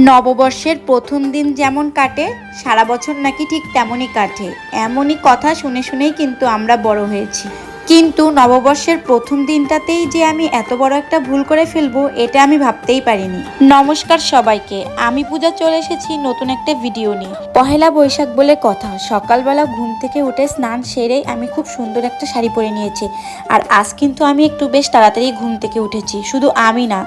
নববর্ষের প্রথম দিন যেমন কাটে সারা বছর নাকি ঠিক তেমনই কাটে, এমনই কথা শুনে শুনেই কিন্তু আমরা বড় হয়েছি। কিন্তু নববর্ষের প্রথম দিনটাতেই যে আমি এত বড় একটা ভুল করে ফেলবো এটা আমি ভাবতেই পারিনি। নমস্কার সবাইকে, আমি পূজা চলে এসেছি নতুন একটা ভিডিও নিয়ে। পহেলা বৈশাখ বলে কথা, সকালবেলা ঘুম থেকে উঠে স্নান সেরেই আমি খুব সুন্দর একটা শাড়ি পরে নিয়েছি। আর আজ কিন্তু আমি একটু বেশ তাড়াতাড়ি ঘুম থেকে উঠেছি। শুধু আমি না,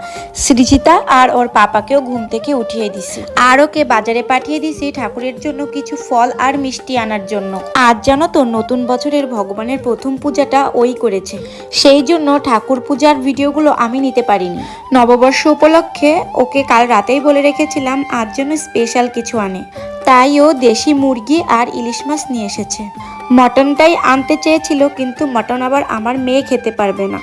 সৃজিতা আর ওর পাপাকেও ঘুম থেকে উঠিয়ে দিছি। আর ওকে বাজারে পাঠিয়ে দিছি ঠাকুরের জন্য কিছু ফল আর মিষ্টি আনার জন্য। আজ জানো তো নতুন বছরের ভগবানের প্রথম পূজাটা ওই করেছে, সেই জন্য ঠাকুর পূজার ভিডিওগুলো আমি নিতে পারিনি। নববর্ষ উপলক্ষে ওকে কাল রাতেই বলে রেখেছিলাম আজ যেন স্পেশাল কিছু আনে, তাই ও দেশি মুরগি আর ইলিশ মাছ নিয়ে এসেছে। মটনটাই আনতে চেয়েছিল, কিন্তু মটন আবার আমার মেয়ে খেতে পারবে না।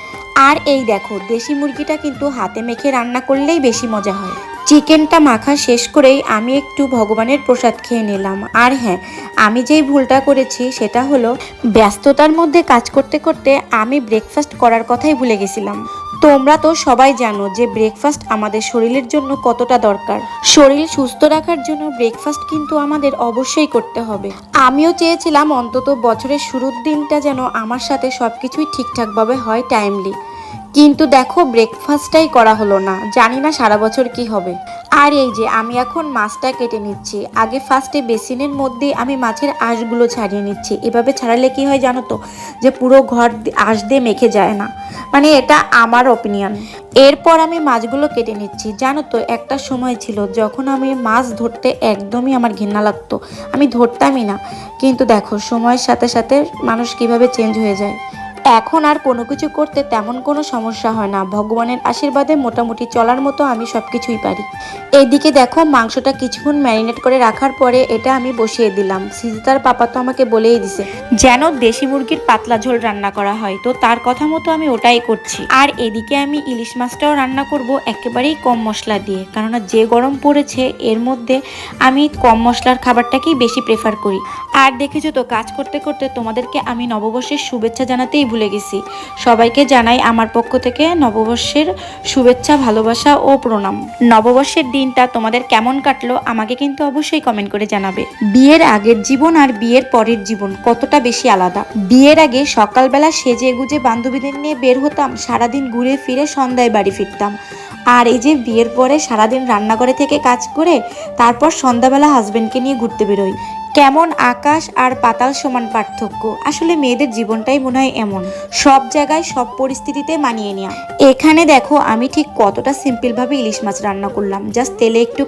আর এই দেখো, দেশি মুরগিটা কিন্তু হাতে মেখে রান্না করলেই বেশি মজা হয়। চিকেনটা মাখা শেষ করেই আমি একটু ভগবানের প্রসাদ খেয়ে নিলাম। আর হ্যাঁ, আমি যেই ভুলটা করেছি সেটা হলো ব্যস্ততার মধ্যে কাজ করতে করতে আমি ব্রেকফাস্ট করার কথাই ভুলে গেছিলাম। তোমরা তো সবাই জানো যে ব্রেকফাস্ট আমাদের শরীরের জন্য কতটা দরকার। শরীর সুস্থ রাখার জন্য ব্রেকফাস্ট কিন্তু আমাদের অবশ্যই করতে হবে। আমিও চেয়েছিলাম অন্তত বছরের শুরুর দিনটা যেন আমার সাথে সবকিছুই ঠিকঠাকভাবে হয়, টাইমলি। কিন্তু দেখো, ব্রেকফাস্টটাই করা হলো না। জানি না সারা বছর কি হবে। আর এই যে আমি এখন মাছটা কেটে নিচ্ছি। আগে ফার্স্টে বেসিনের মধ্যে আমি মাছের আঁশগুলো ছাড়িয়ে নিচ্ছি। এভাবে ছাড়ালে কি হয় জানো তো, যে পুরো ঘর আঁশ দিয়ে মেখে যায় না, মানে এটা আমার অপিনিয়ন। এরপর আমি মাছগুলো কেটে নিচ্ছি। জানো তো, একটা সময় ছিল যখন আমি মাছ ধরতে একদমই আমার ঘৃণা লাগতো, আমি ধরতামই না। কিন্তু দেখো, সময়ের সাথে সাথে মানুষ কিভাবে চেঞ্জ হয়ে যায়। এখন আর কোনো কিছু করতে তেমন কোনো সমস্যা হয় না। ভগবানের আশীর্বাদে মোটামুটি চলার মতো আমি সব কিছুই পারি। এইদিকে দেখো, মাংসটা কিছুক্ষণ ম্যারিনেট করে রাখার পরে এটা আমি বসিয়ে দিলাম। সৃজিতার পাপা তো আমাকে বলেই দিছে যেন দেশি মুরগির পাতলা ঝোল রান্না করা হয়, তো তার কথা মতো আমি ওটাই করছি। আর এদিকে আমি ইলিশ মাছটাও রান্না করব একেবারেই কম মশলা দিয়ে, কেননা যে গরম পড়েছে এর মধ্যে আমি কম মশলার খাবারটাকেই বেশি প্রেফার করি। আর দেখেছো তো, কাজ করতে করতে তোমাদেরকে আমি নববর্ষের শুভেচ্ছা জানাতেই ভুলে গেছি। সবাইকে জানাই আমার পক্ষ থেকে নববর্ষের শুভেচ্ছা, ভালোবাসা ও প্রণাম। নববর্ষের দিনটা তোমাদের কেমন কাটলো আমাকে কিন্তু অবশ্যই কমেন্ট করে জানাবে। বিয়ের আগের জীবন আর বিয়ের পরের জীবন কতটা বেশি আলাদা। বিয়ের আগে সকালবেলা সেজে গুজে বান্ধবীদের নিয়ে বের হতাম, সারাদিন ঘুরে ফিরে সন্ধ্যায় বাড়ি ফিরতাম। আর এই যে বিয়ের পরে সারাদিন রান্নাঘরে থেকে কাজ করে তারপর সন্ধ্যাবেলা হাজবেন্ডকে নিয়ে ঘুরতে বেরোই। কেমন আকাশ আর পাতাল সমান পার্থক্য। আসলে মেয়েদের জীবনটাই মনে হয় এমন, সব জায়গায় সব পরিস্থিতিতে মানিয়ে নেওয়া। এখানে দেখো আমি ঠিক কতটা সিম্পল ভাবে ইলিশ মাছ রান্না করলাম। জাস্ট তেলে একটু